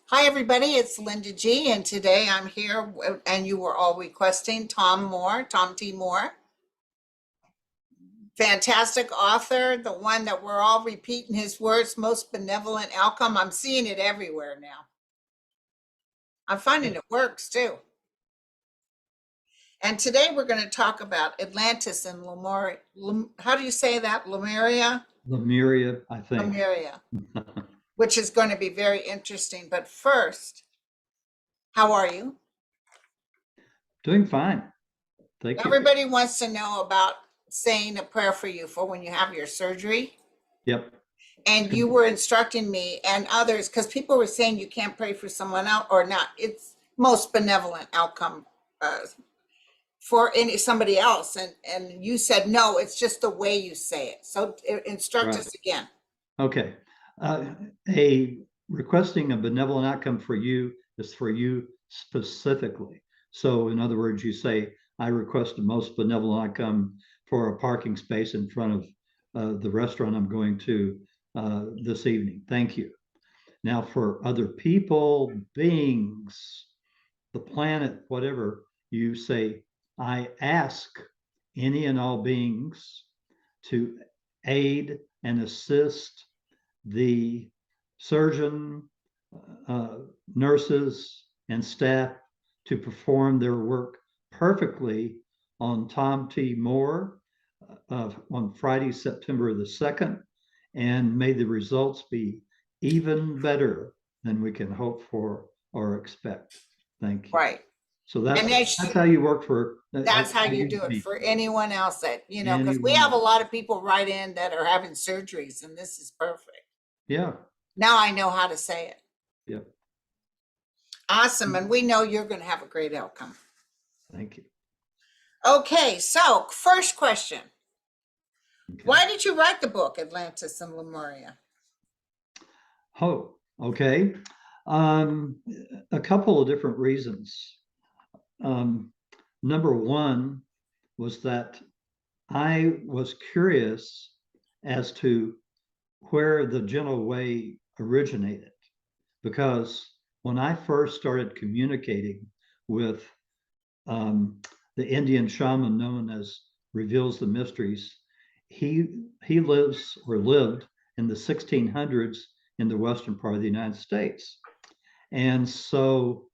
Hi, everybody. It's Linda G. And today I'm here, and you were all requesting Tom T. Moore, fantastic author, the one that we're all repeating his words, most benevolent outcome. I'm seeing it everywhere now. I'm finding it works too. And today we're going to talk about Atlantis and Lemuria. How do you say that? Lemuria? Lemuria, I think. Lemuria, which is going to be very interesting. But first, how are you? Doing fine. Thank you. Everybody wants to know about saying a prayer for you for when you have your surgery. Yep. And you were instructing me and others, because people were saying you can't pray for someone else or not. It's most benevolent outcome uh, for somebody else. And you said, no, it's just the way you say it. So instruct Right. us again. Okay. A requesting a benevolent outcome for you is for you specifically. So in other words, you say, I request the most benevolent outcome for a parking space in front of the restaurant I'm going to this evening. Thank you. Now for other people, beings, the planet, whatever, you say, I ask any and all beings to aid and assist the surgeon, nurses, and staff to perform their work perfectly on Tom T. Moore on Friday, September the 2nd, and may the results be even better than we can hope for or expect. Thank you. Right. So And that's how you work for. that's how you do it me. for anyone else that, because we Anyone have a else. lot of people write in that are having surgeries, and this is perfect. Yeah. Now I know how to say it. Yeah. Awesome. And we know you're going to have a great outcome. Thank you. Okay. So, first question. Okay. Why did you write the book, Atlantis and Lemuria? Oh, okay. A couple of different reasons. Number one was that I was curious as to where the gentle way originated, because when I first started communicating with the Indian shaman known as Reveals the Mysteries, he lives or lived in the 1600s in the western part of the United States. And so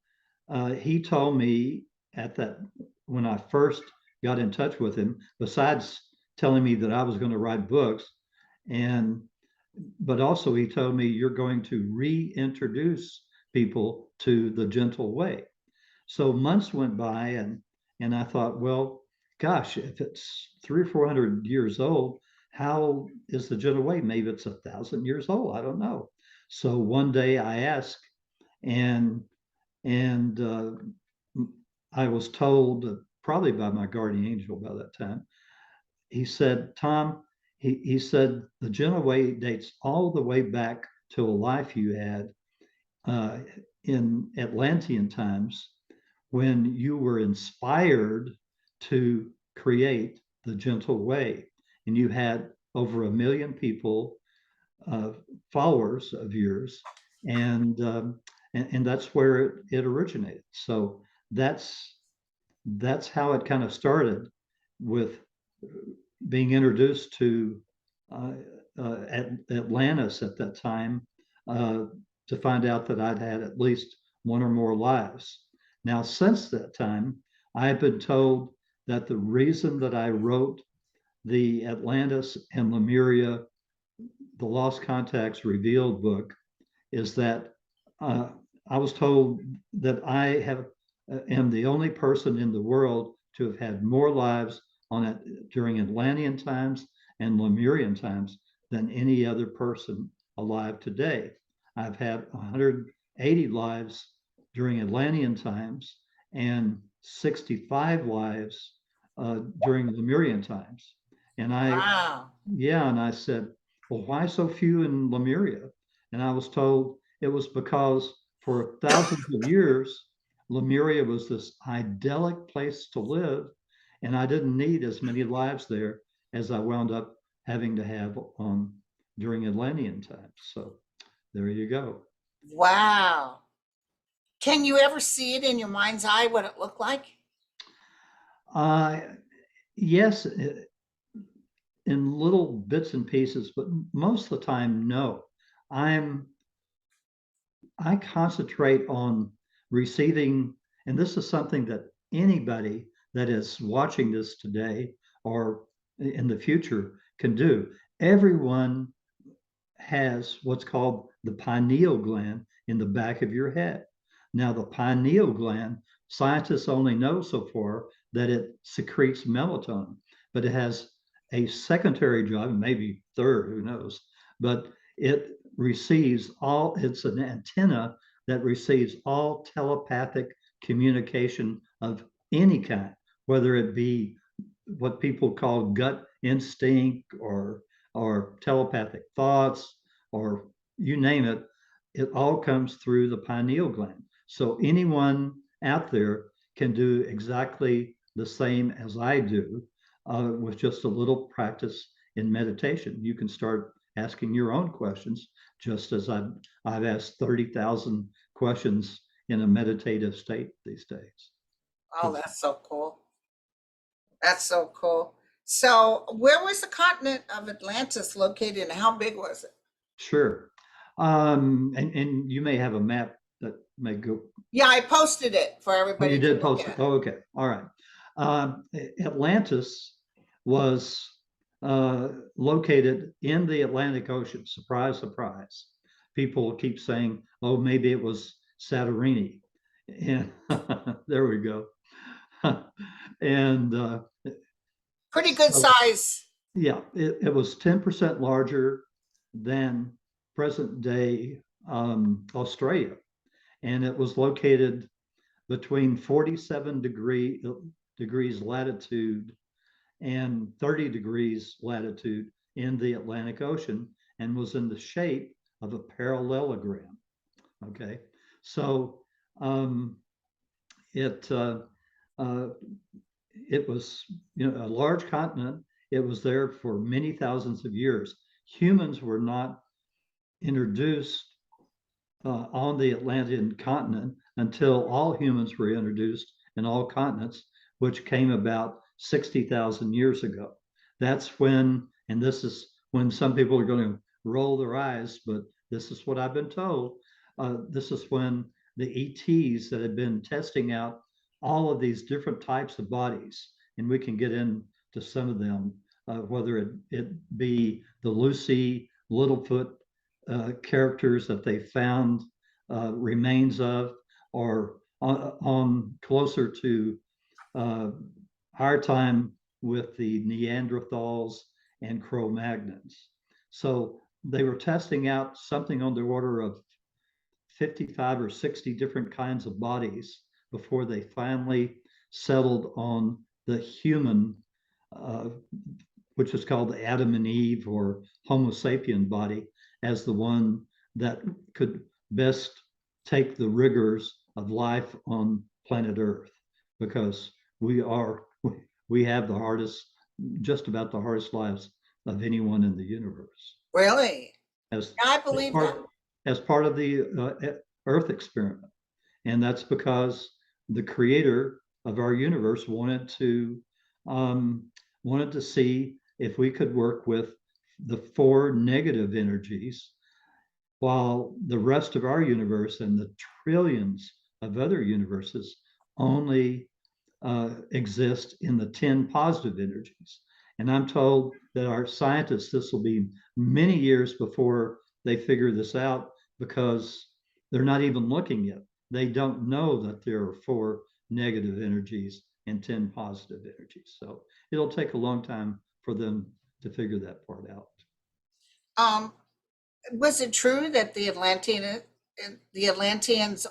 he told me at that, when I first got in touch with him, besides telling me that I was going to write books, but also he told me you're going to reintroduce people to the gentle way. So months went by, and I thought, well, gosh, if it's 300 or 400 years old, how is the gentle way? Maybe it's 1,000 years old. I don't know. So one day I asked, and and I was told, probably by my guardian angel by that time, he said, Tom, he said, the gentle way dates all the way back to a life you had in Atlantean times, when you were inspired to create the gentle way. And you had over 1 million people, followers of yours, and that's where it originated. So that's how it kind of started, with being introduced to Atlantis at that time, to find out that I'd had at least one or more lives. Now, since that time, I've been told that the reason that I wrote the Atlantis and Lemuria, the Lost Contacts Revealed book, is that I was told that I am the only person in the world to have had more lives on it during Atlantean times and Lemurian times than any other person alive today. I've had 180 lives during Atlantean times and 65 lives during Lemurian times. And Wow. I said, well, why so few in Lemuria? And I was told it was because for thousands of years, Lemuria was this idyllic place to live, and I didn't need as many lives there as I wound up having to have during Atlantean times. So there you go. Wow. Can you ever see it in your mind's eye what it looked like? Yes, in little bits and pieces, but most of the time, no. I concentrate on receiving, and this is something that anybody that is watching this today or in the future can do. Everyone has what's called the pineal gland in the back of your head. Now, the pineal gland, scientists only know so far that it secretes melatonin, but it has a secondary job, maybe third, who knows, but it receives all, it's an antenna that receives all telepathic communication of any kind, whether it be what people call gut instinct or telepathic thoughts, or you name it, it all comes through the pineal gland. So anyone out there can do exactly the same as I do with just a little practice in meditation. You can start asking your own questions, just as I've asked 30,000 questions in a meditative state these days. Oh, that's so cool. That's so cool. So, where was the continent of Atlantis located and how big was it? Sure. And you may have a map that may go. Yeah, I posted it for Oh, everybody you to did look post it. at. Oh, okay. All right. Atlantis was located in the Atlantic Ocean. Surprise, surprise. People keep saying, oh, maybe it was Santorini. And there we go. And Pretty good so, size. yeah, it was 10% larger than present day Australia. And it was located between 47 degrees latitude and 30 degrees latitude in the Atlantic Ocean, and was in the shape of a parallelogram. Okay, so it uh, it was, you know, a large continent. It was there for many thousands of years. Humans were not introduced on the Atlantean continent until all humans were introduced in all continents, which came about 60,000 years ago. That's when, and this is when some people are going to roll their eyes, but this is what I've been told. This is when the ETs that have been testing out all of these different types of bodies, and we can get into some of them, whether it be the Lucy, Littlefoot characters that they found remains of, or on closer to our time with the Neanderthals and Cro-Magnons. So they were testing out something on the order of 55 or 60 different kinds of bodies before they finally settled on the human, uh, which is called the Adam and Eve or Homo sapien body, as the one that could best take the rigors of life on planet Earth, because we have the hardest, just about the hardest lives of anyone in the universe. Really? As, I as believe that. part as part of the Earth experiment, and that's because the creator of our universe um, wanted to see if we could work with the four negative energies, while the rest of our universe and the trillions of other universes only exist in the 10 positive energies. And I'm told that our scientists, this will be many years before they figure this out, because they're not even looking yet. They don't know that there are four negative energies and 10 positive energies. So it'll take a long time for them to figure that part out. Um, was it true that the Atlanteans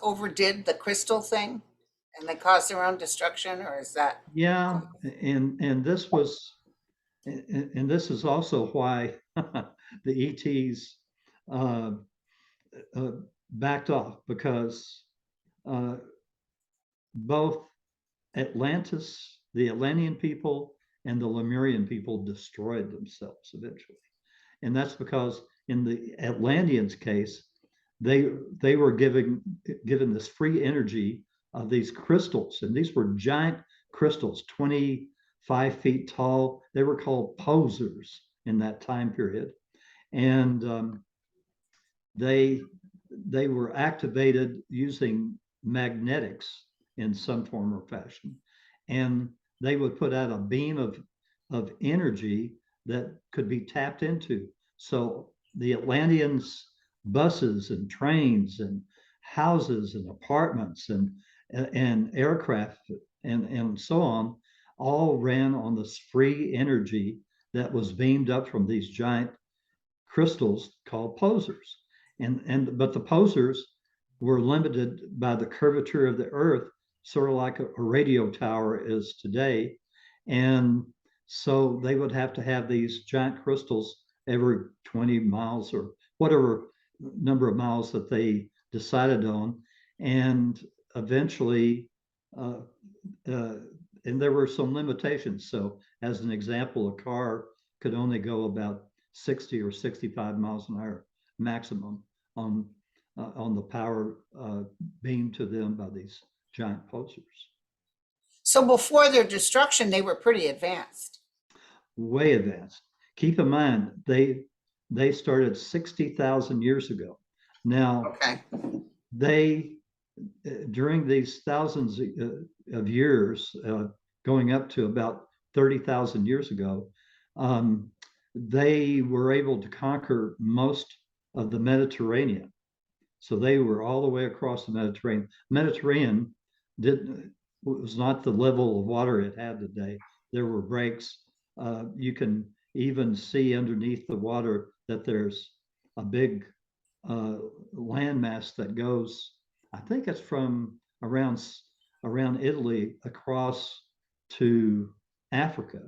overdid the crystal thing and they caused their own destruction, or is that? Yeah, and this is also why the ETs uh, uh, backed off, because uh, both Atlantis, the Atlantean people, and the Lemurian people destroyed themselves eventually. And that's because in the Atlanteans' case, they were given this free energy of these crystals, and these were giant crystals, 25 feet tall. They were called posers in that time period, and they were activated using magnetics in some form or fashion, and they would put out a beam of energy that could be tapped into. So the Atlanteans' buses and trains and houses and apartments and aircraft and so on all ran on this free energy that was beamed up from these giant crystals called posers. But the posers were limited by the curvature of the earth, sort of like a radio tower is today. And so they would have to have these giant crystals every 20 miles or whatever number of miles that they decided on. And eventually, and there were some limitations. So as an example, a car could only go about 60 or 65 miles an hour maximum on the power beamed to them by these giant posers. So before their destruction, they were pretty advanced. Way advanced. Keep in mind, they started 60,000 years ago. Now, Okay. they, during these thousands of years, going up to about 30,000 years ago, they were able to conquer most of the Mediterranean. So they were all the way across the Mediterranean. Mediterranean was not the level of water it had today. There were breaks. You can even see underneath the water that there's a big landmass that goes, I think it's from around Italy across to Africa.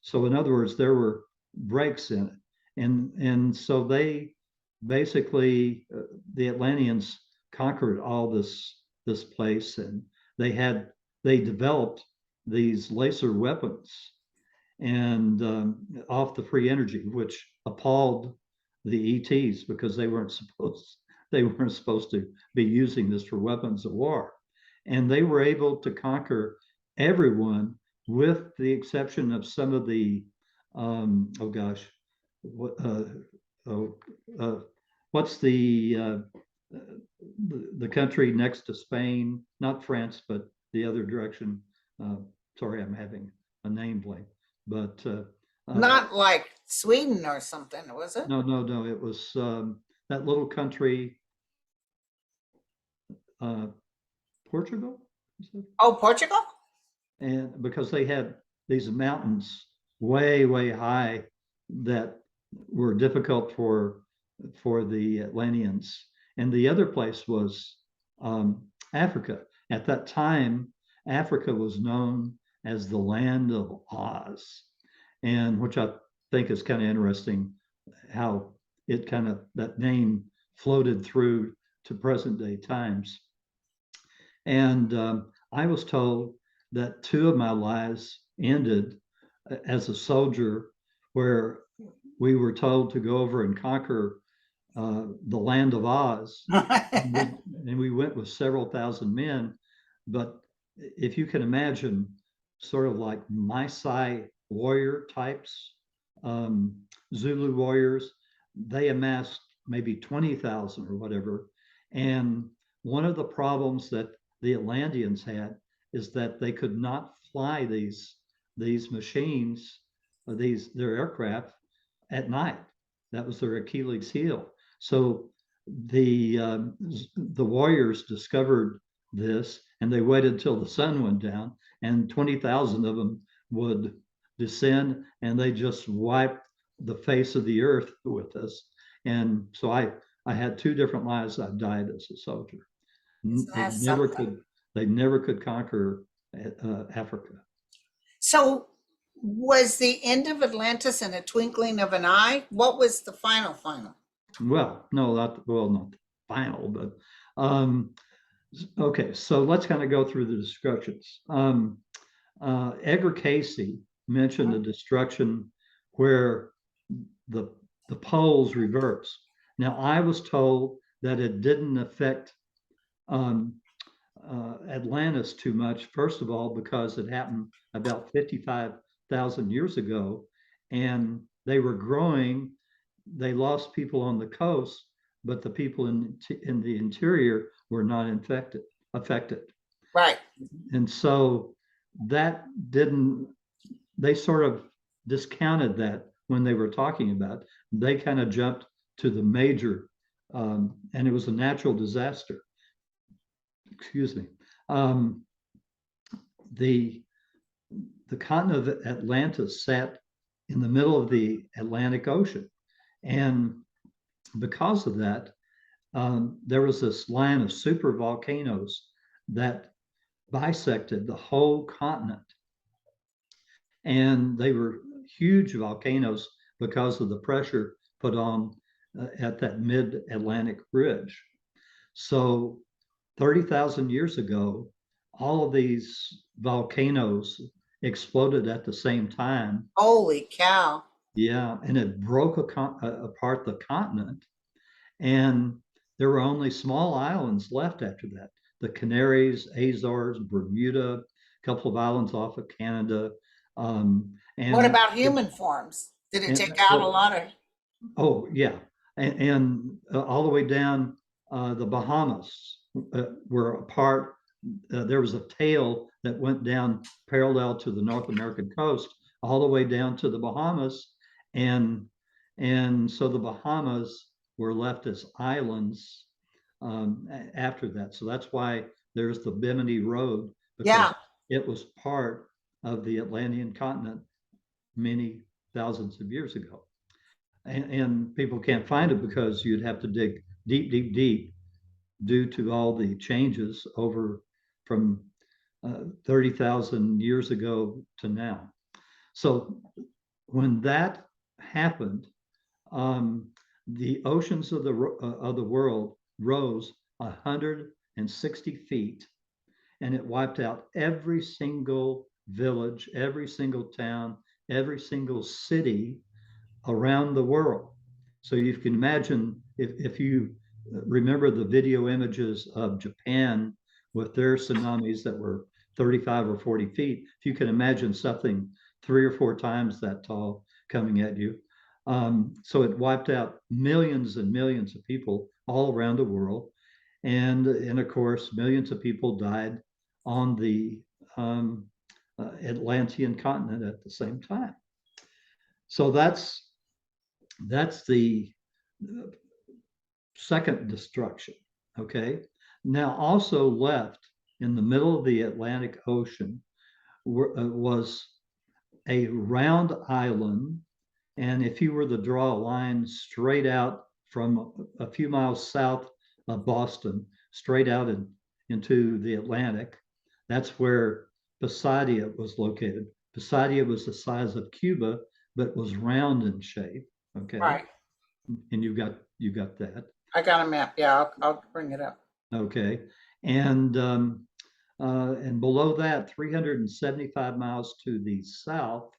So in other words, there were breaks in it. And so they basically, the Atlanteans conquered all this place, and they developed these laser weapons and off the free energy, which appalled the ETs because they weren't supposed to be using this for weapons of war. And they were able to conquer everyone with the exception of some of the what's the country next to Spain? Not France, but the other direction. Sorry, I'm having a name blank. But not like Sweden or something, was it? No. It was that little country, Portugal. Oh, Portugal? And because they had these mountains way high that were difficult for the Atlanteans. And the other place was Africa. At that time, Africa was known as the land of Oz, and which I think is kind of interesting how it that name floated through to present day times. And I was told that 2 of my lives ended as a soldier, where we were told to go over and conquer the land of Oz. and we went with several thousand men. But if you can imagine, sort of like Maasai warrior types, Zulu warriors, they amassed maybe 20,000 or whatever. And one of the problems that the Atlanteans had is that they could not fly these machines, their aircraft at night. That was their Achilles heel. So the warriors discovered this, and they waited till the sun went down, and 20,000 of them would descend, and they just wiped the face of the earth with us. And so I had 2 different lives. I died as a soldier. They never could conquer Africa. So was the end of Atlantis in a twinkling of an eye? What was the final? Well, no, not the final, but okay. So let's kind of go through the destructions. Edgar Casey mentioned a destruction where the poles reverse. Now, I was told that it didn't affect Atlantis too much. First of all, because it happened about 55,000 years ago, and they were growing. They lost people on the coast, but the people in the interior were not affected. Right. And so that didn't. They sort of discounted that when they were talking about it. They kind of jumped to the major, and it was a natural disaster. Excuse me. Um, the continent of Atlantis sat in the middle of the Atlantic Ocean, and because of that, there was this line of super volcanoes that bisected the whole continent, and they were huge volcanoes because of the pressure put on at that mid-Atlantic ridge. So 30,000 years ago, all of these volcanoes exploded at the same time. Holy cow. Yeah, and it broke apart the continent. And there were only small islands left after that. The Canaries, Azores, Bermuda, a couple of islands off of Canada. What about human forms? Did it take out a lot of? Oh, yeah. And all the way down the Bahamas were a part. There was a tail that went down parallel to the North American coast, all the way down to the Bahamas. And so the Bahamas were left as islands after that. So that's why there's the Bimini Road, because it was part of the Atlantean continent many thousands of years ago. And people can't find it because you'd have to dig deep, deep, deep due to all the changes over from 30,000 years ago to now. So when that happened, the oceans of the world rose 160 feet, and it wiped out every single village, every single town, every single city around the world. So you can imagine if you remember the video images of Japan with their tsunamis that were 35 or 40 feet, if you can imagine something 3 or 4 times that tall coming at you. So it wiped out millions and millions of people all around the world. And of course, millions of people died on the Atlantean continent at the same time. So that's the second destruction. Okay. Now, also left in the middle of the Atlantic Ocean was a round island. And if you were to draw a line straight out from a few miles south of Boston, straight out into the Atlantic, that's where Poseidia was located. Poseidia was the size of Cuba, but was round in shape. Okay. Right. And you got that. I got a map. Yeah, I'll bring it up. Okay. And below that, 375 miles to the south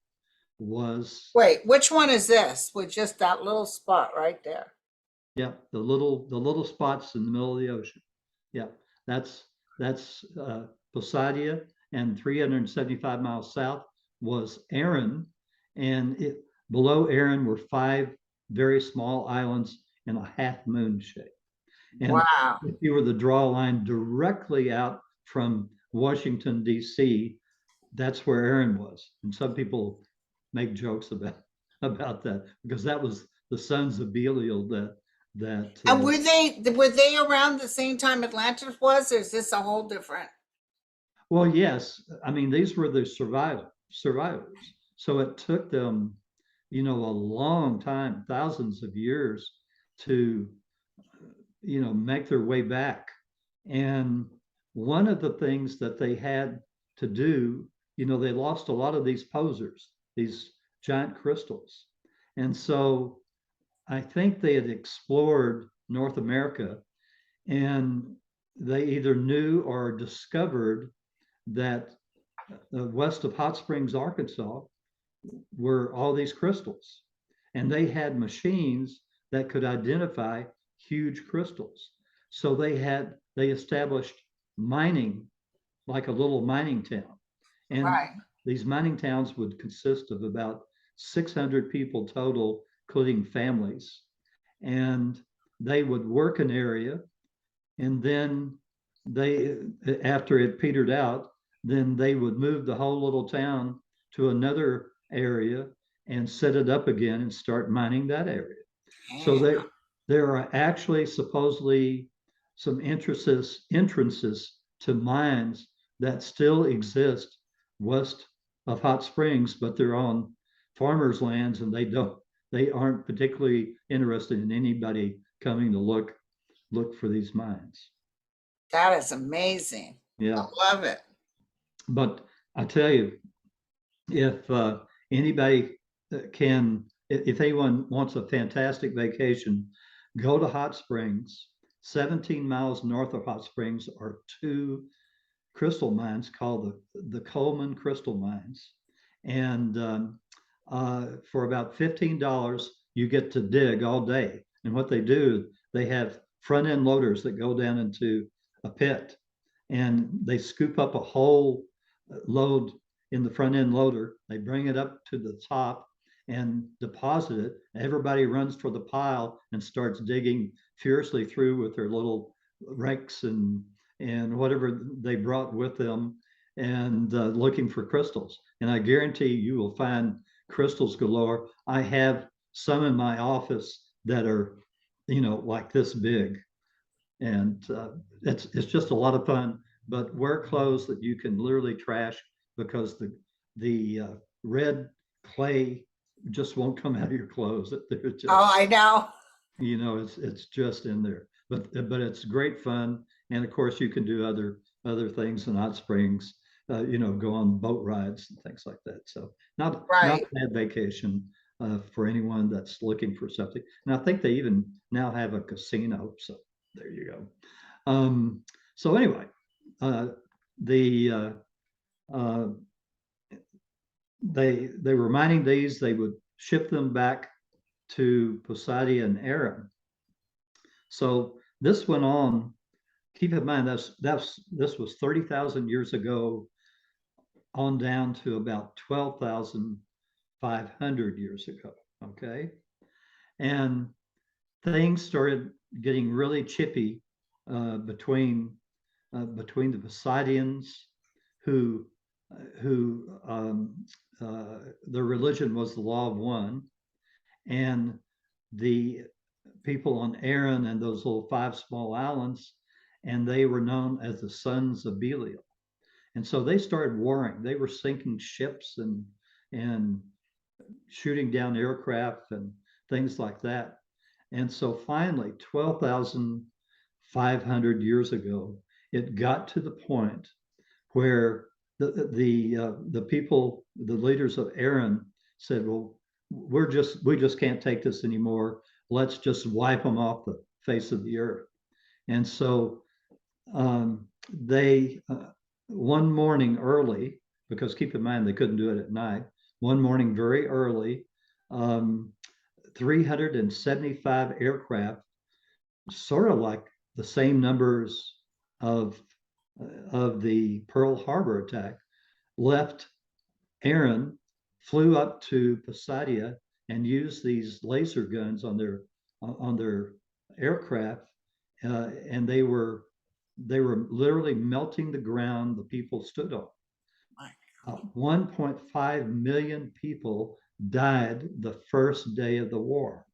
was. Wait, which one is this? With just that little spot right there. Yeah, the little spots in the middle of the ocean. Yeah, that's Poseidia, and 375 miles south was Erin, and below Erin were 5 very small islands in a half moon shape. And wow. If you were to draw a line directly out from Washington, D.C., that's where Erin was. And some people make jokes about that because that was the sons of Belial that. And were they around the same time Atlantis was, or is this a whole different? Well, yes. I mean, these were the survivors. So it took them, a long time, thousands of years to, make their way back. And one of the things that they had to do, they lost a lot of these posers, these giant crystals. And so I think they had explored North America, and they either knew or discovered that west of Hot Springs, Arkansas, were all these crystals. And they had machines that could identify huge crystals. So they established mining, like a little mining town. And Right. these mining towns would consist of about 600 people total, including families. And they would work an area, and then they, after it petered out, then they would move the whole little town to another area and set it up again and start mining that area. So Damn. there are actually supposedly some entrances to mines that still exist west of Hot Springs, but they're on farmers' lands, and they aren't particularly interested in anybody coming to look for these mines. That is amazing. Yeah, I love it. but I tell you, if anybody can, if anyone wants a fantastic vacation, go to Hot Springs. 17 miles north of Hot Springs are two crystal mines called the Coleman Crystal Mines. And for about $15, you get to dig all day. And what they do, they have front end loaders that go down into a pit, and they scoop up a whole load in the front end loader. They bring it up to the top and deposit it. Everybody runs for the pile and starts digging furiously through with their little rakes and whatever they brought with them, and looking for crystals. And I guarantee you will find crystals galore. I have some in my office that are, like this big. And it's just a lot of fun. But wear clothes that you can literally trash, because the red clay just won't come out of your clothes. They're just, Oh, I know. it's just in there. But it's great fun. And of course, you can do other things in Hot Springs. Go on boat rides and things like that. So not a bad vacation for anyone that's looking for something. And I think they even now have a casino. So there you go. So anyway, the they were mining these. They would ship them back to Poseidon and Aaron. So this went on. Keep in mind this was 30,000 years ago, on down to about 12,500 years ago. Okay, and things started getting really chippy between the Poseidonians, who their religion was the law of one, and the people on Aaron and those little 5 small islands, and they were known as the sons of Belial. And so they started warring. They were sinking ships and shooting down aircraft and things like that. And so finally, 12,500 years ago, it got to the point where the people, the leaders of Aaron, said, "Well, we just can't take this anymore. Let's just wipe them off the face of the earth." And so they one morning early, because keep in mind they couldn't do it at night. One morning very early, 375 aircraft, sort of like the same numbers of the Pearl Harbor attack, left Aaron, flew up to Poseidon, and used these laser guns on their aircraft, and they were literally melting the ground the people stood on. 1.5 million people died the first day of the war.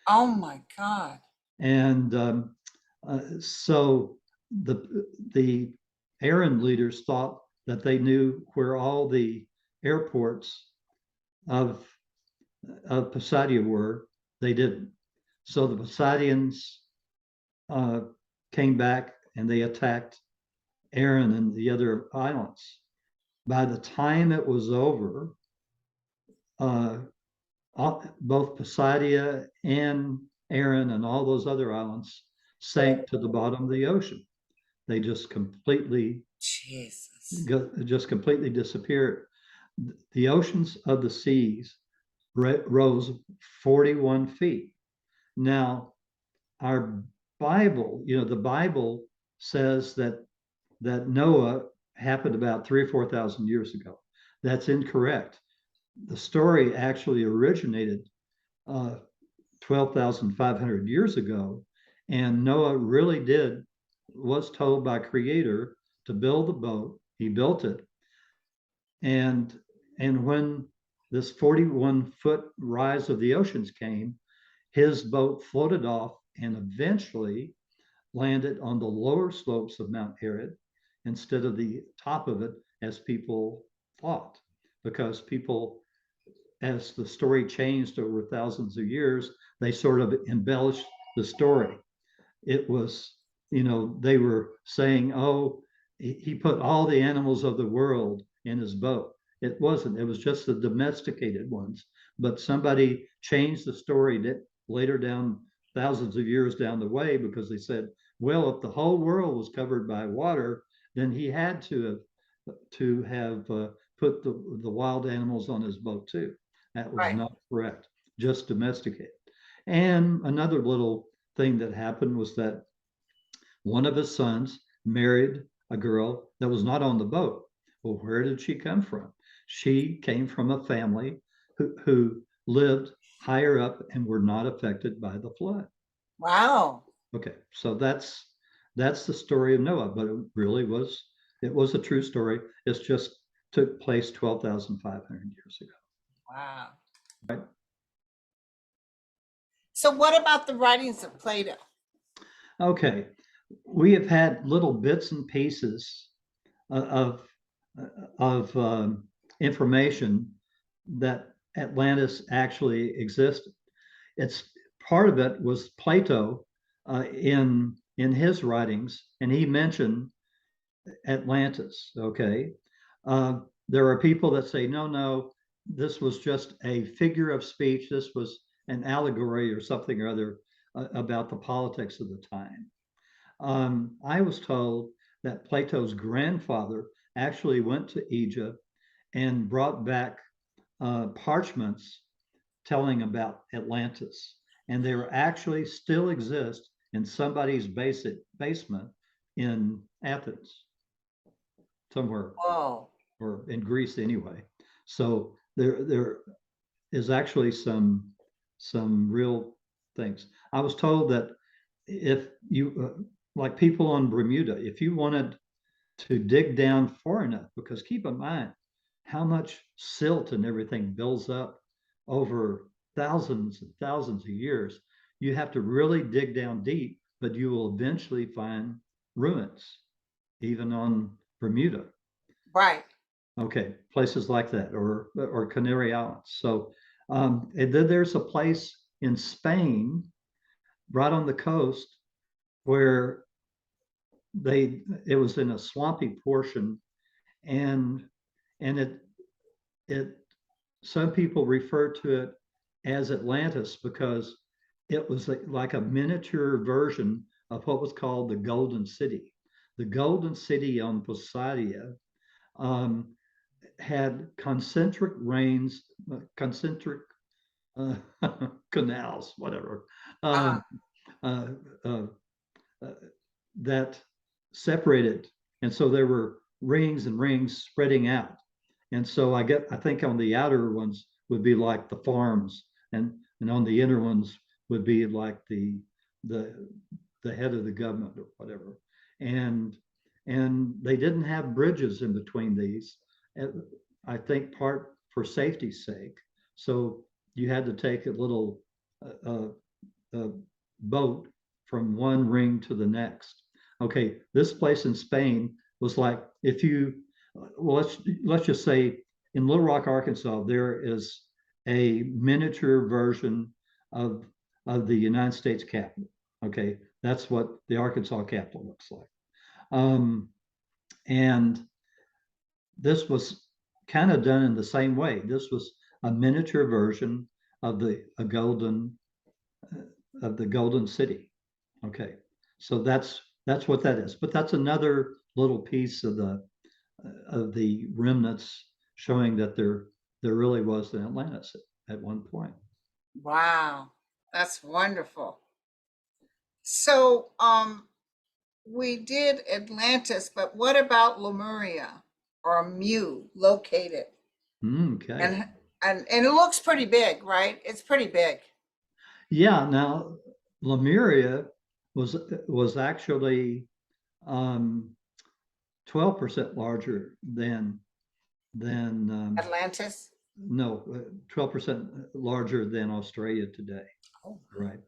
Oh my God. And so the Aaron leaders thought that they knew where all the airports of Poseidon were. They didn't. So the Poseidonians came back and they attacked Aaron and the other islands. By the time it was over, both Poseidon and Aaron and all those other islands sank to the bottom of the ocean. They just completely disappeared. The oceans of the seas rose 41 feet. Now, our Bible, the Bible says that Noah happened about 3,000 or 4,000 years ago. That's incorrect. The story actually originated 12,500 years ago, and Noah really was told by Creator to build the boat. He built it, and when this 41-foot rise of the oceans came, his boat floated off and eventually landed on the lower slopes of Mount Herod instead of the top of it, as people thought, because people, as the story changed over thousands of years, they sort of embellished the story. It was, they were saying, oh, he put all the animals of the world in his boat. It wasn't. It was just the domesticated ones. But somebody changed the story that later down, thousands of years down the way, because they said, well, if the whole world was covered by water, then he had to have put the wild animals on his boat too. That was Right. not correct. Just domesticated. And another little thing that happened was that one of his sons married a girl that was not on the boat. Well, where did she come from? She came from a family who lived higher up and were not affected by the flood. Wow. Okay, so that's the story of Noah, but it was a true story. It's just took place 12,500 years ago. Wow. Right. So what about the writings of Plato? Okay, we have had little bits and pieces of information that Atlantis actually existed. It's part of it was Plato in his writings, and he mentioned Atlantis. Okay, there are people that say no, this was just a figure of speech. This was an allegory or something or other about the politics of the time. I was told that Plato's grandfather actually went to Egypt and brought back parchments telling about Atlantis, and they were actually still exist in somebody's basement in Athens, somewhere, Whoa. or in Greece anyway. So there is actually some real things. I was told that if you like people on Bermuda, if you wanted to dig down far enough, because keep in mind how much silt and everything builds up over thousands and thousands of years, you have to really dig down deep, but you will eventually find ruins, even on Bermuda. Right. Okay, places like that, or Canary Islands. So, and then there's a place in Spain, right on the coast, where it was in a swampy portion, and it some people refer to it as Atlantis because it was like a miniature version of what was called the Golden City. The Golden City on Poseidia had concentric uh, canals, whatever, Uh, uh, uh, uh, that separated. And so there were rings and rings spreading out. And so I think on the outer ones would be like the farms, and on the inner ones would be like the head of the government or whatever. And they didn't have bridges in between these. I think part for safety's sake. So you had to take a little boat from one ring to the next. Okay, this place in Spain was like, if you, well, let's just say in Little Rock, Arkansas, there is a miniature version of the United States Capitol. Okay, that's what the Arkansas Capitol looks like. And this was kind of done in the same way. This was a miniature version of the golden city. Okay, so that's what that is. But that's another little piece of the remnants showing that there really was an Atlantis at one point. wow. That's wonderful. So, we did Atlantis, but what about Lemuria or Mu located? Okay. And it looks pretty big, right? It's pretty big. Yeah. Now, Lemuria was actually 12% larger than Atlantis. no 12% larger than Australia today. Oh, Right.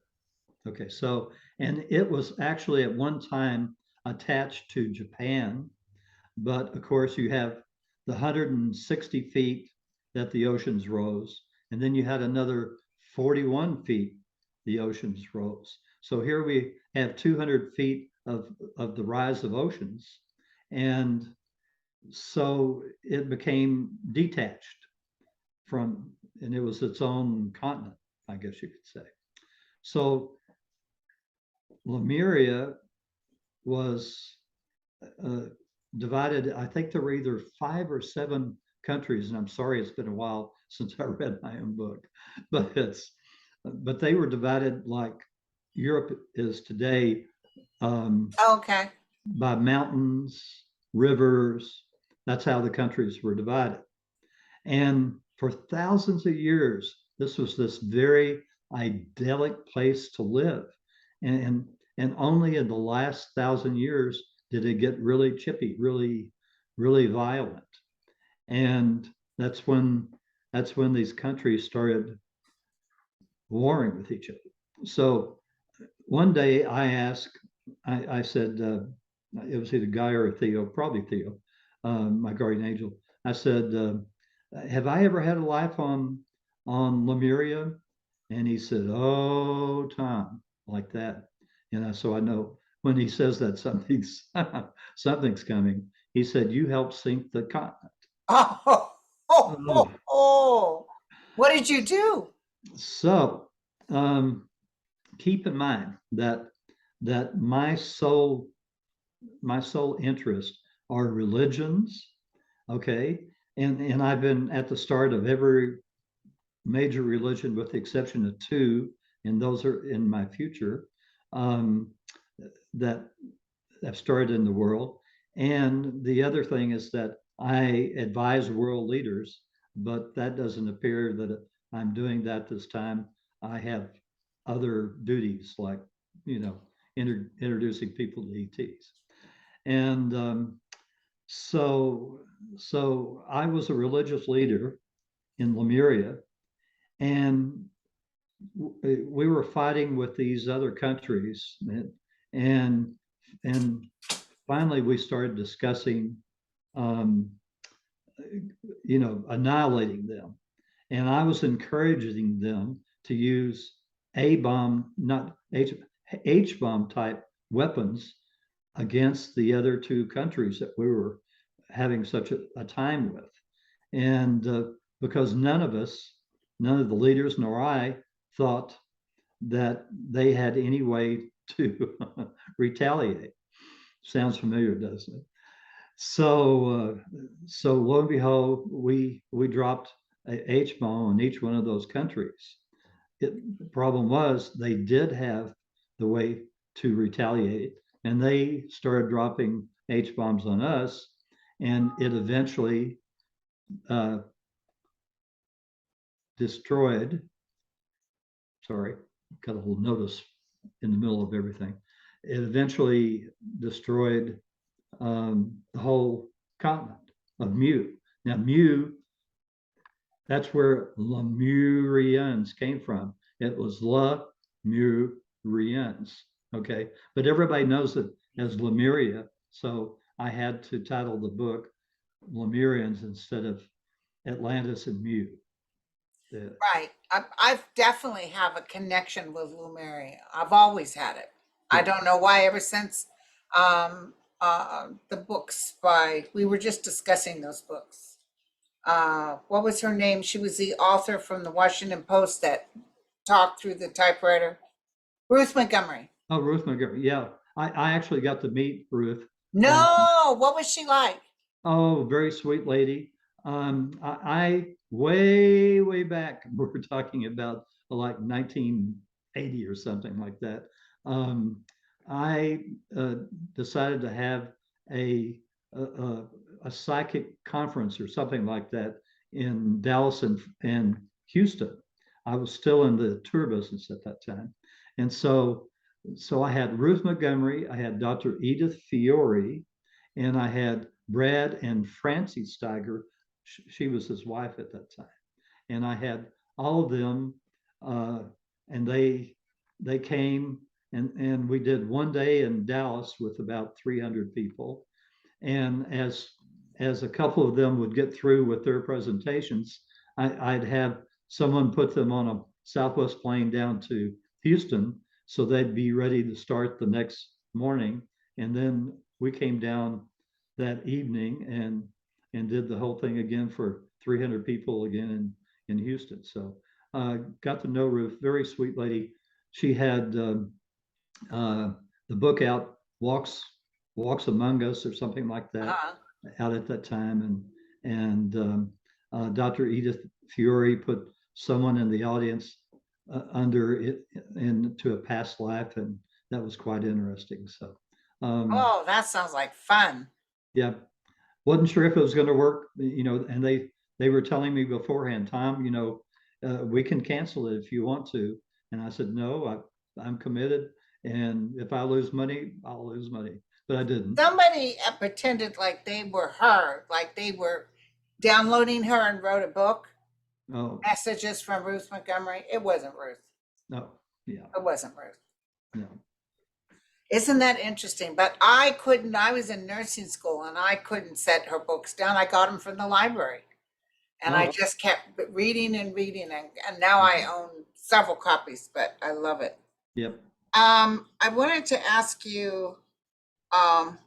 Okay. So, and it was actually at one time attached to Japan, but of course you have the 160 feet that the oceans rose, and then you had another 41 feet the oceans rose. So here we have 200 feet of the rise of oceans, and so it became detached from, and it was its own continent, I guess you could say. So Lemuria was uh, divided. I think there were either 5 or 7 countries, and I'm sorry it's been a while since I read my own book, but they were divided like Europe is today, okay. by mountains, rivers. That's how the countries were divided. And for thousands of years, this was this very idyllic place to live. And, and only in the last 1,000 years did it get really chippy, really violent. And that's when these countries started warring with each other. So one day I asked, I said, it was either Guy or Theo, probably Theo, my guardian angel. I said, have I ever had a life on Lemuria? And he said, oh, Tom, like that. So I know when he says that something's coming. He said, you helped sink the continent. Oh, oh, Oh. oh, oh. What did you do? So keep in mind that my sole interest are religions, okay? And I've been at the start of every major religion with the exception of 2, and those are in my future, um, that have started in the world. And the other thing is that I advise world leaders, but that doesn't appear that I'm doing that this time. I have other duties like, you know, introducing people to ETs. And so I was a religious leader in Lemuria, and we were fighting with these other countries, and and finally we started discussing, um, annihilating them. And I was encouraging them to use A bomb, not H bomb type weapons against the other 2 countries that we were having such a time with. And because none of the leaders nor I thought that they had any way to retaliate. Sounds familiar, doesn't it? So lo and behold, we dropped a H bomb on each one of those countries. The problem was they did have the way to retaliate, and they started dropping H bombs on us, and it eventually uh, destroyed. Sorry, got a little notice in the middle of everything. It eventually destroyed the whole continent of Mu. Now, Mu, that's where Lemurians came from. It was Lemurians, okay? But everybody knows it as Lemuria, so I had to title the book Lemurians instead of Atlantis and Mu. Right. I definitely have a connection with Lumeria. I've always had it. I don't know why, ever since the books we were just discussing those books. What was her name? She was the author from the Washington Post that talked through the typewriter. Ruth Montgomery. Oh, Ruth Montgomery. Yeah, I actually got to meet Ruth. No, what was she like? Oh, very sweet lady. I way back, we're talking about like 1980 or something like that. I decided to have a, a a psychic conference or something like that in Dallas and Houston. I was still in the tour business at that time, and so I had Ruth Montgomery, I had Dr. Edith Fiore, and I had Brad and Francie Steiger. She was his wife at that time, and I had all of them, uh, and they came and we did one day in Dallas with about 300 people. And as a couple of them would get through with their presentations, I'd have someone put them on a Southwest plane down to Houston so they'd be ready to start the next morning. And then we came down that evening and did the whole thing again for 300 people again in Houston. So got to know Ruth, very sweet lady. She had uh, the book out, Walks Among Us or something like that, Uh-huh. out at that time, and Dr. Edith Fiore put someone in the audience under it into a past life, and that was quite interesting. So Oh, that sounds like fun. yeah, wasn't sure if it was going to work, and they were telling me beforehand, Tom, we can cancel it if you want to, and I said no, I'm committed, and if I lose money, I'll lose money, but I didn't. Somebody pretended like they were her, like they were downloading her and wrote a book. Oh Messages from Ruth Montgomery. It wasn't Ruth. no, yeah, It wasn't Ruth. no, Isn't that interesting? But I couldn't, I was in nursing school and I couldn't set her books down. I got them from the library. And I oh just kept reading and reading. And now I own several copies, but I love it. yep. I wanted to ask you, um,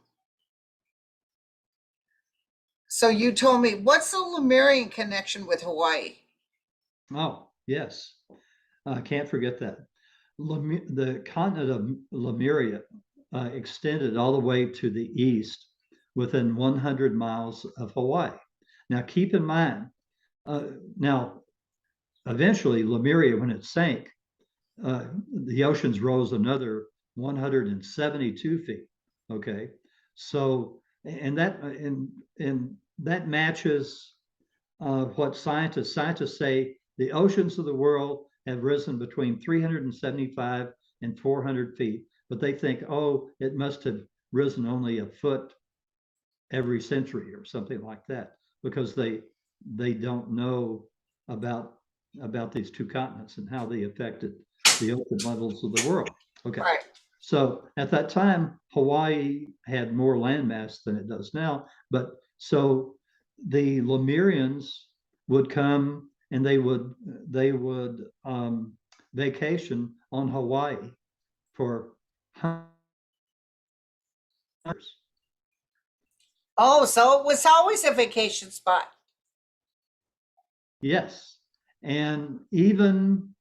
so you told me, what's the Lemurian connection with Hawaii? Oh yes, I can't forget that. The continent of Lemuria extended all the way to the east within 100 miles of Hawaii. Now, keep in mind, now, eventually, Lemuria, when it sank, the oceans rose another 172 feet. Okay, so and that matches what scientists say the oceans of the world have risen between 375 and 400 feet, but they think, oh, it must have risen only a foot every century or something like that, because they don't know about these two continents and how they affected the ocean levels of the world. Okay, Right. so at that time, Hawaii had more landmass than it does now, but so the Lemurians would come and they would vacation on Hawaii for years. Oh, so it was always a vacation spot. Yes, and even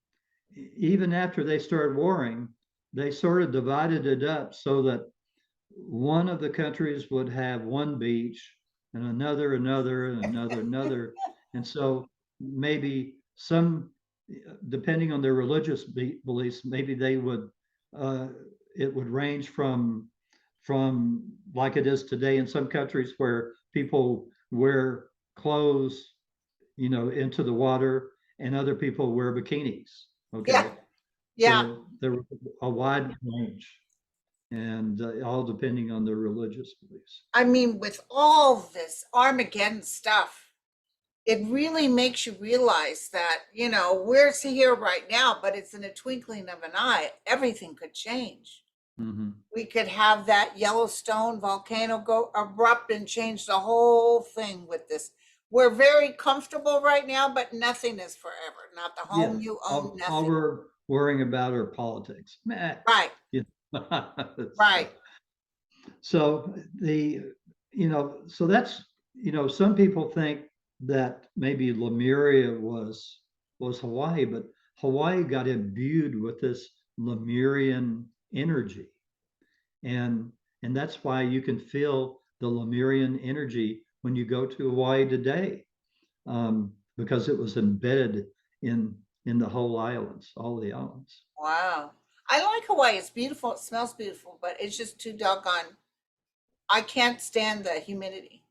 after they started warring, they sort of divided it up so that one of the countries would have one beach and another and another, and so maybe some, depending on their religious beliefs, maybe they would uh, it would range from like it is today in some countries where people wear clothes, into the water, and other people wear bikinis. Yeah. Okay, Yeah. so there was a wide range, and all depending on their religious beliefs. I mean, with all this Armageddon stuff, it really makes you realize that, we're here right now, but it's in a twinkling of an eye. Everything could change. Mm-hmm. We could have that Yellowstone volcano go erupt and change the whole thing with this. We're very comfortable right now, but nothing is forever. Not the Yeah, home you own, all nothing. we're worrying about are politics. Meh. Right, You know, right. so the so that's, some people think that maybe Lemuria was Hawaii, but Hawaii got imbued with this Lemurian energy, and that's why you can feel the Lemurian energy when you go to Hawaii today, because it was embedded in the whole islands, all the islands. Wow. I like Hawaii. It's beautiful. It smells beautiful, but it's just too doggone. I can't stand the humidity.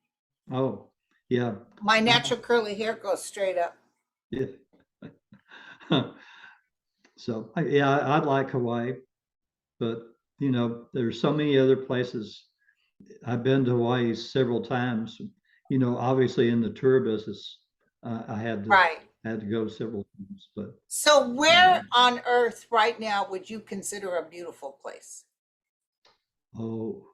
Oh, yeah. My natural curly hair goes straight up. Yeah. So, yeah, I'd like Hawaii, but there's so many other places. I've been to Hawaii several times. Obviously in the tour business, I Right. had to go several times. But So where on earth right now would you consider a beautiful place? oh,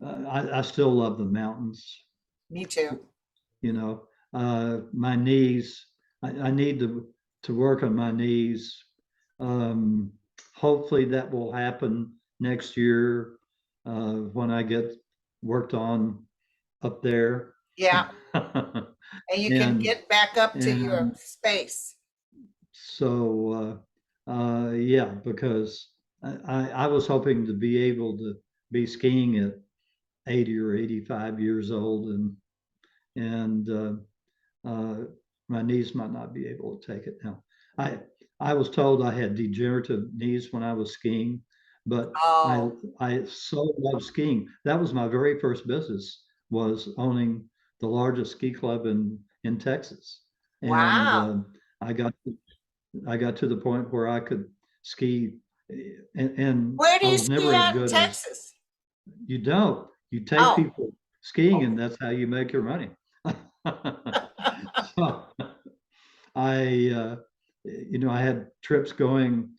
I still love the mountains. Me too. My knees. I need to work on my knees. Hopefully that will happen next year when I get worked on up there. Yeah. And you can and get back up to your and space. so yeah, because I was hoping to be able to be skiing at 80 or 85 years old, and my knees might not be able to take it now. I I was told I had degenerative knees when I was skiing, but I Oh, I so love skiing. That was my very first business, was owning the largest ski club in Texas, and wow. I got I got to the point where I could ski, and Where do I you was ski never as at in good as Texas? you don't. You take Oh, people skiing, oh. and that's how you make your money. So I, I had trips going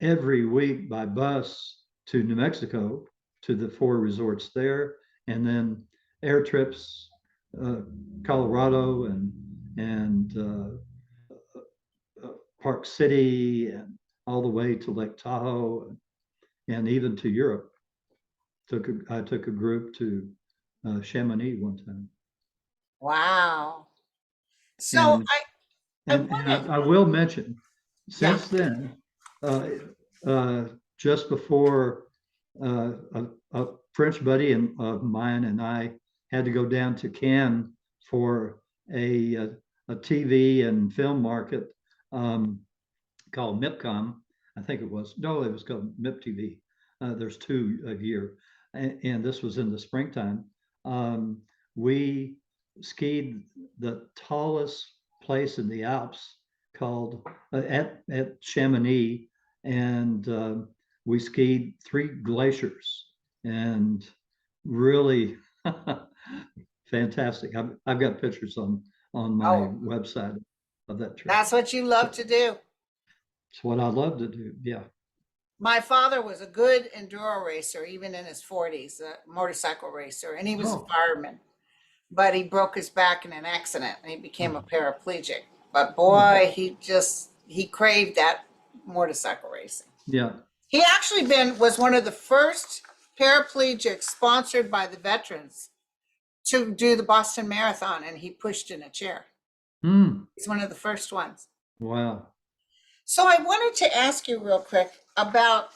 every week by bus to New Mexico, to the 4 resorts there, and then air trips, uh, Colorado and Park City, and all the way to Lake Tahoe, and even to Europe. I took a group to Chamonix one time, Wow. So and I and wanted, I will mention, yeah. since then, uh, just before, a French buddy of mine and I had to go down to Cannes for a TV and film market, um, called MIPCOM. I think it was. No, it was called MIP TV. There's two a year, and this was in the springtime. We skied the tallest place in the Alps, called at Chamonix, and we skied 3 glaciers, and really fantastic. I've got pictures on my Oh, website of that trip. that's what you love So to do. it's what I love to do. Yeah. My father was a good enduro racer, even in his 40s, a motorcycle racer, and he was a Oh, fireman. But he broke his back in an accident and he became a oh, paraplegic. But oh, boy, he craved that motorcycle racing. yeah. He actually was one of the first paraplegics sponsored by the veterans to do the Boston Marathon, and he pushed in a chair. Hmm. He's one of the first ones. Wow. So I wanted to ask you real quick about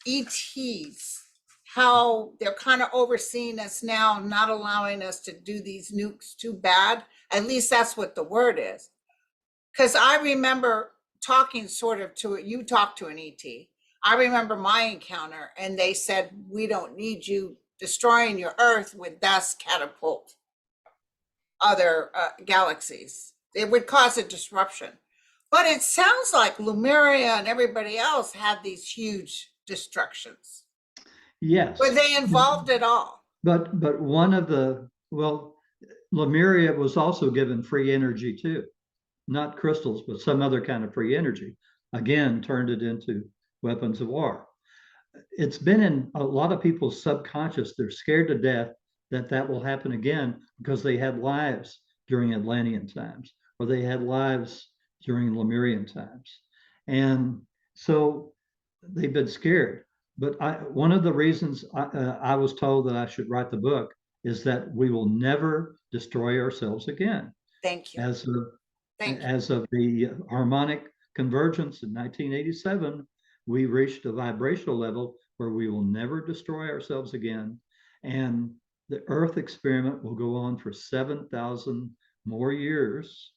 ETs, how they're kind of overseeing us now, not allowing us to do these nukes too bad. At least that's what the word is. Because I remember talking sort of to it, you talked to an ET. I remember my encounter, and they said, we don't need you destroying your Earth with dust catapult other galaxies. It would cause a disruption. But it sounds like Lumeria and everybody else had these huge destructions. Were Yes. they involved at all? But one of the, well, Lemuria was also given free energy too, not crystals, but some other kind of free energy. Again, turned it into weapons of war. It's been in a lot of people's subconscious. They're scared to death that that will happen again, because they had lives during Atlantean times, or they had lives during Lemurian times. And so they've been scared. But one of the reasons I was told that I should write the book is that we will never destroy ourselves again. Thank you. As of, Thank you. as of the harmonic convergence in 1987, we reached a vibrational level where we will never destroy ourselves again. And the Earth experiment will go on for 7,000 more years.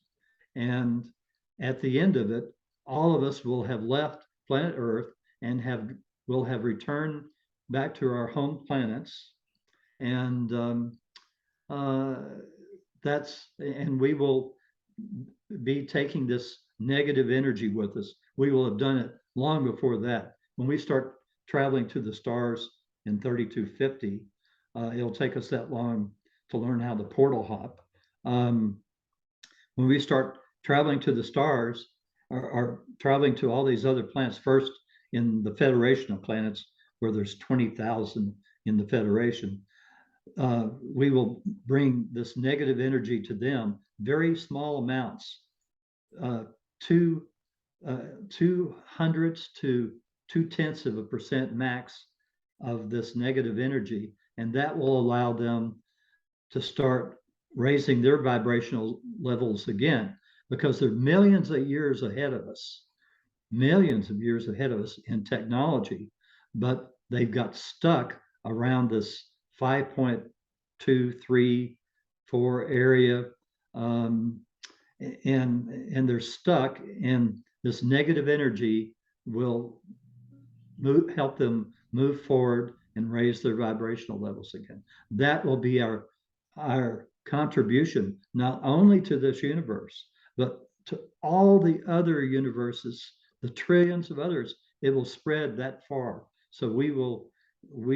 And at the end of it, all of us will have left planet Earth and will have returned back to our home planets. And and we will be taking this negative energy with us. We will have done it long before that. When we start traveling to the stars in 3250, it'll take us that long to learn how to portal hop. When we start traveling to the stars, or traveling to all these other planets, first in the Federation of Planets, where there's 20,000 in the Federation, we will bring this negative energy to them, very small amounts, 2/100 to 0.2% max of this negative energy. And that will allow them to start raising their vibrational levels again, because they're millions of years ahead of us in technology, but they've got stuck around this 5.234 area, and they're stuck, and this negative energy will help them move forward and raise their vibrational levels again. That will be our contribution, not only to this universe, but to all the other universes, the trillions of others. It will spread that far. So we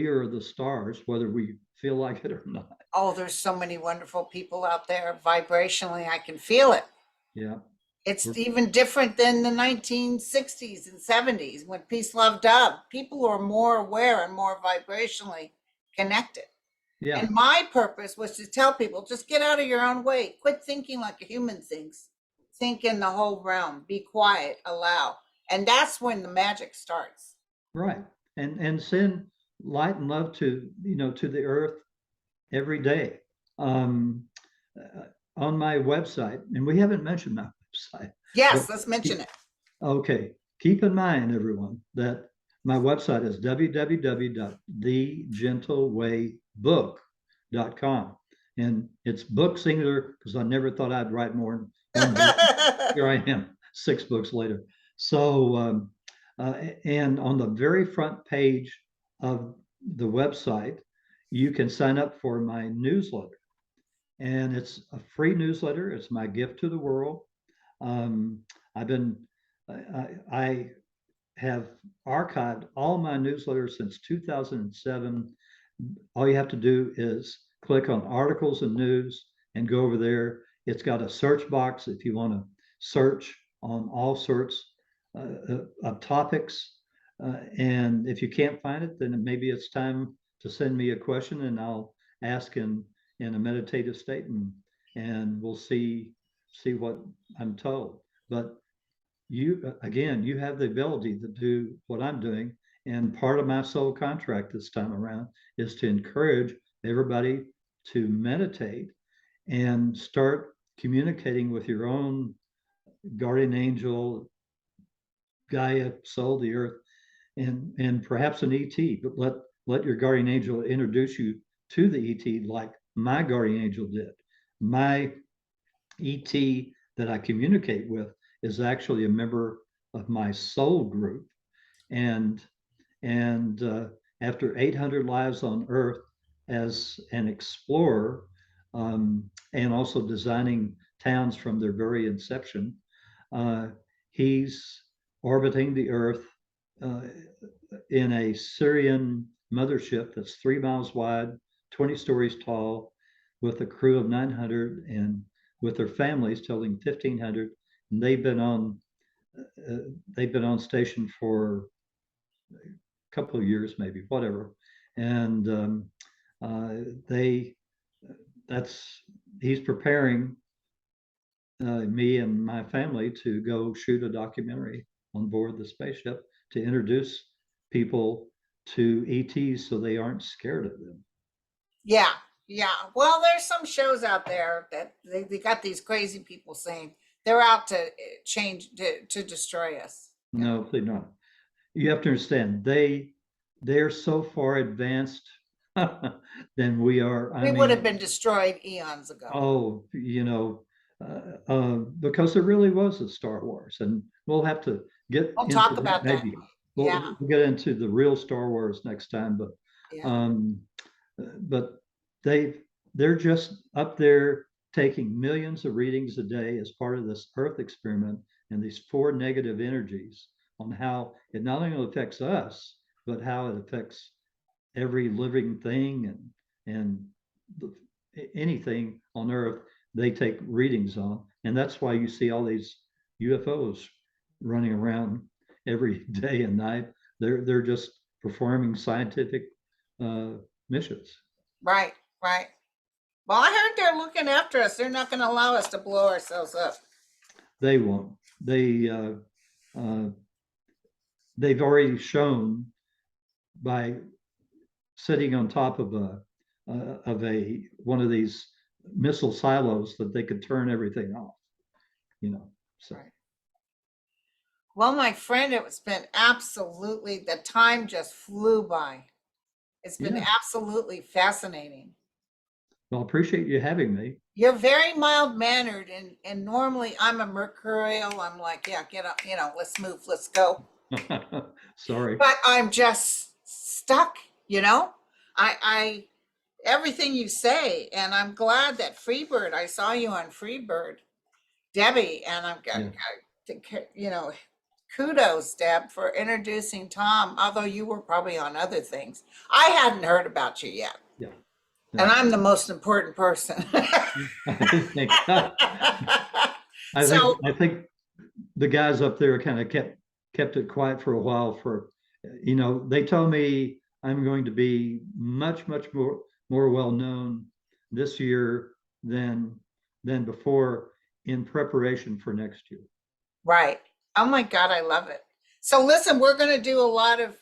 are the stars, whether we feel like it or not. Oh, there's so many wonderful people out there. Vibrationally, I can feel it. Yeah. It's even different than the 1960s and 70s when peace, love, dub. People are more aware and more vibrationally connected. Yeah. And my purpose was to tell people, just get out of your own way. Quit thinking like a human thinks. Think in the whole realm. Be quiet, allow. And that's when the magic starts. Right. And send light and love to the earth every day. On my website, and we haven't mentioned my website. Yes, let's mention it. Okay. Keep in mind, everyone, that my website is www.thegentlewaybook.com. And it's book singular because I never thought I'd write more than one book. Here I am, 6 books later. So, and on the very front page of the website, you can sign up for my newsletter. And it's a free newsletter. It's my gift to the world. I have archived all my newsletters since 2007. All you have to do is click on articles and news and go over there. It's got a search box if you want to search on all sorts of topics. And if you can't find it, then maybe it's time to send me a question and I'll ask in a meditative state, and we'll see what I'm told. But you have the ability to do what I'm doing. And part of my soul contract this time around is to encourage everybody to meditate and start communicating with your own guardian angel, Gaia, soul, the earth, and perhaps an ET, but let your guardian angel introduce you to the ET like my guardian angel did. My ET that I communicate with is actually a member of my soul group. And after 800 lives on Earth as an explorer, and also designing towns from their very inception, he's orbiting the Earth in a Syrian mothership that's 3 miles wide, 20 stories tall, with a crew of 900 and with their families totaling 1,500. And they've been on station for a couple of years, maybe, whatever. And he's preparing me and my family to go shoot a documentary on board the spaceship to introduce people to ETs so they aren't scared of them. Yeah. Well, there's some shows out there that they got these crazy people saying they're out to to destroy us. No, they're not. You have to understand, they're so far advanced than we are. We would have been destroyed eons ago. Oh, because there really was a Star Wars, and we'll have to get We'll into talk that about that. maybe. Yeah, We'll get into the real Star Wars next time, yeah, um, but they're just up there taking millions of readings a day as part of this Earth experiment, and these four negative energies on how it not only affects us, but how it affects every living thing and anything on Earth. They take readings on, and that's why you see all these UFOs running around every day and night. They're just performing scientific uh, missions. right, right. Well, I heard they're looking after us. They're not going to allow us to blow ourselves up. They won't. Uh, they've already shown by sitting on top of a one of these missile silos that they could turn everything off. You know, so. Right. Well, my friend, it's been absolutely, the time just flew by. It's been Yeah. absolutely fascinating. Well, I appreciate you having me. You're very mild mannered, and normally I'm a mercurial. I'm like, yeah, get up, let's move, let's go. Sorry. But I'm just stuck, you know. I everything you say, and I'm glad that Freebird. I saw you on Freebird, Debbie, and I've got, kudos, Deb, for introducing Tom. Although you were probably on other things, I hadn't heard about you yet. Yeah. And I'm the most important person. I think the guys up there kind of kept it quiet for a while. They told me I'm going to be much more well known this year than before in preparation for next year. Right. Oh my God, I love it. So listen, we're going to do a lot of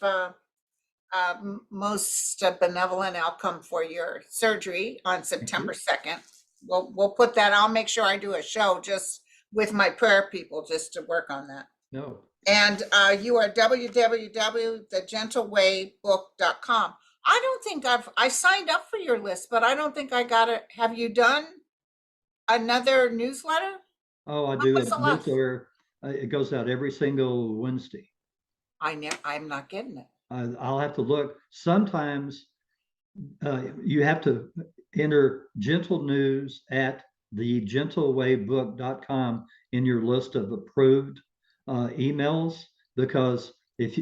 most benevolent outcome for your surgery on September 2nd. We'll put that. I'll make sure I do a show just with my prayer people just to work on that. No. And you are www.thegentlewaybook.com. I don't think I signed up for your list, but I don't think I got it. Have you done another newsletter? Oh, I do a newsletter. It goes out every single Wednesday. I'm not getting it. I'll have to look. Sometimes you have to enter gentle news at thegentlewaybook.com in your list of approved emails, because if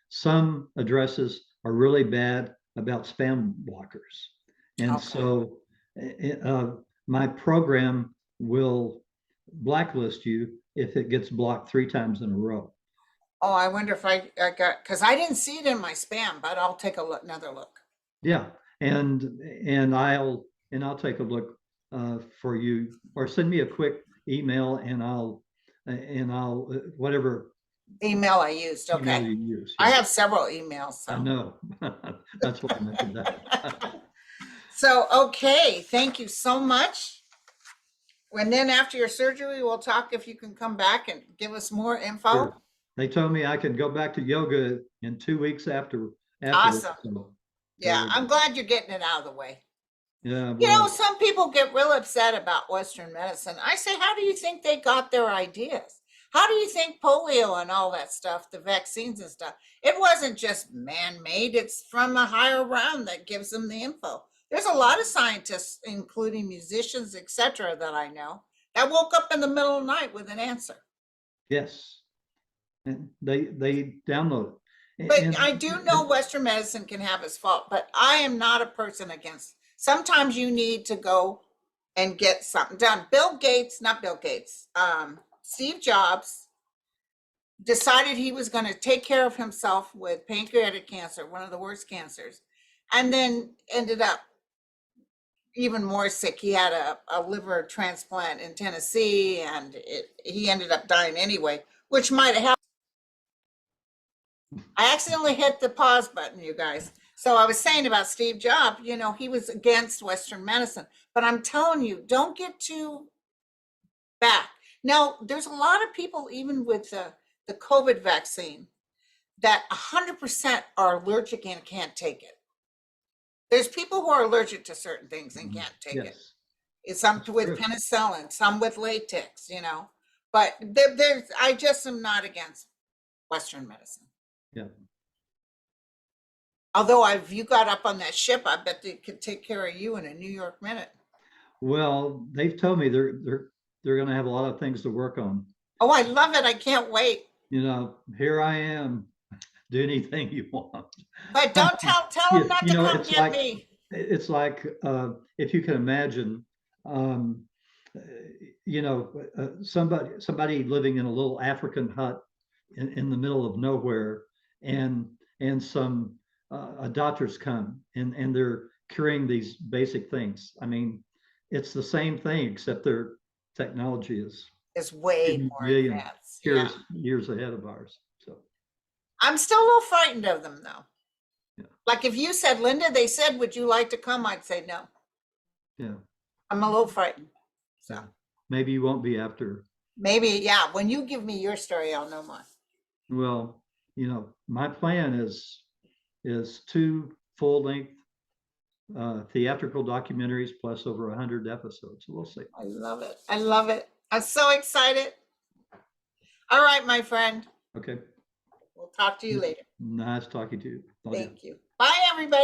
some addresses are really bad about spam blockers. And so my program will blacklist you if it gets blocked 3 times in a row. Oh, I wonder if I got, because I didn't see it in my spam, but I'll take another look. Yeah, and I'll take a look for you, or send me a quick email, and I'll whatever email I used. Okay. Email you use. Yeah. I have several emails. So. I know. That's why I mentioned that. So, okay, thank you so much. And then after your surgery, we'll talk if you can come back and give us more info. Sure. They told me I could go back to yoga in 2 weeks after. Awesome. So yeah, I'm glad you're getting it out of the way. Yeah. Well, some people get real upset about Western medicine. I say, how do you think they got their ideas? How do you think polio and all that stuff, the vaccines and stuff, it wasn't just man-made, it's from a higher realm that gives them the info. There's a lot of scientists, including musicians, etc., that I know, that woke up in the middle of the night with an answer. Yes. And they download it. But I do know Western medicine can have its fault, but I am not a person against. Sometimes you need to go and get something done. Steve Jobs decided he was going to take care of himself with pancreatic cancer, one of the worst cancers, and then ended up even more sick. He had a liver transplant in Tennessee, and he ended up dying anyway, which might have helped. I accidentally hit the pause button, you guys. So I was saying about Steve Jobs, he was against Western medicine, but I'm telling you, don't get too back. Now, there's a lot of people, even with the COVID vaccine, that 100% are allergic and can't take it. There's people who are allergic to certain things and can't take it. Some That's with true. penicillin, some with latex, you know. But I just am not against Western medicine. Yeah. Although if you got up on that ship, I bet they could take care of you in a New York minute. Well, they've told me they're going to have a lot of things to work on. Oh, I love it. I can't wait. You know, here I am. Do anything you want. But don't tell them not to come get me. It's like if you can imagine, um, you know, somebody living in a little African hut in the middle of nowhere, and some doctors come and they're curing these basic things. I mean, it's the same thing except their technology is It's way more million advanced. Yeah. years ahead of ours. So I'm still a little frightened of them though. yeah. Like if you said, Linda, they said, would you like to come? I'd say no. Yeah. I'm a little frightened. So Yeah. Maybe you won't be after. maybe, yeah, when you give me your story, I'll know more. Well, you know, my plan is 2 full-length theatrical documentaries plus over 100 episodes. We'll see. I love it. I love it. I'm so excited. All right, my friend. Okay. We'll talk to you later. Nice talking to you. Love you. Thank you. Bye, everybody.